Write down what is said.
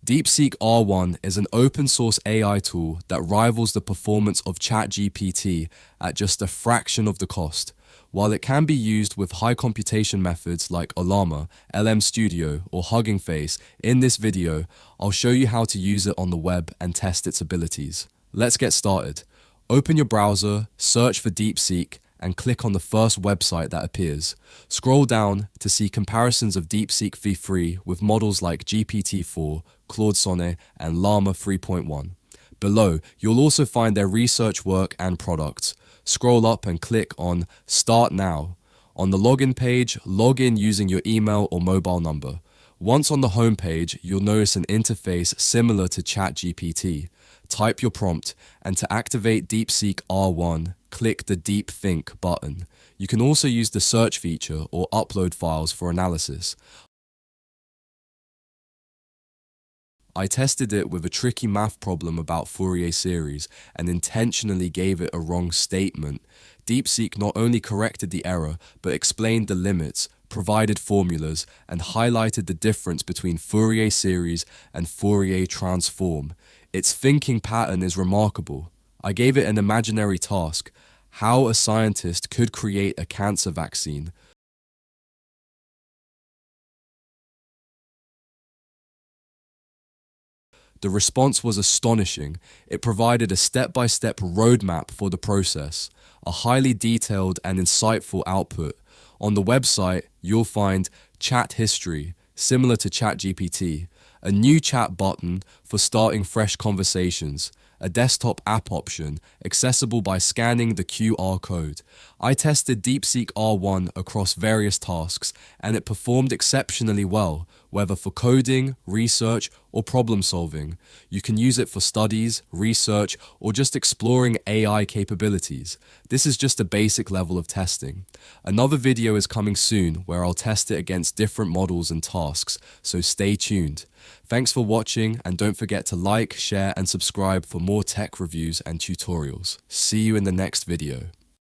Deepseek R1 is an open-source AI tool that rivals the performance of ChatGPT at just a fraction of the cost. While it can be used with high computation methods like Llama, LM Studio, or Hugging Face, in this video, I'll show you how to use it on the web and test its abilities. Let's get started. Open your browser, search for Deepseek, and click on the first website that appears. Scroll down to see comparisons of Deepseek v3 with models like GPT-4, Claude Sonnet, and Llama 3.1. Below, you'll also find their research work and products. Scroll up and click on Start Now. On the login page, log in using your email or mobile number. Once on the home page, you'll notice an interface similar to ChatGPT. Type your prompt, and to activate Deepseek R1, click the Deep Think button. You can also use the search feature or upload files for analysis. I tested it with a tricky math problem about Fourier series and intentionally gave it a wrong statement. Deepseek not only corrected the error, but explained the limits, provided formulas, and highlighted the difference between Fourier series and Fourier transform. Its thinking pattern is remarkable. I gave it an imaginary task: how a scientist could create a cancer vaccine. The response was astonishing. It provided a step-by-step roadmap for the process, a highly detailed and insightful output. On the website, you'll find chat history, similar to ChatGPT, a new chat button for starting fresh conversations, a desktop app option accessible by scanning the QR code. I tested Deepseek R1 across various tasks, and it performed exceptionally well, whether for coding, research, or problem solving. You can use it for studies, research, or just exploring AI capabilities. This is just a basic level of testing. Another video is coming soon where I'll test it against different models and tasks, so stay tuned. Thanks for watching, and don't forget to like, share, and subscribe for more tech reviews and tutorials. See you in the next video.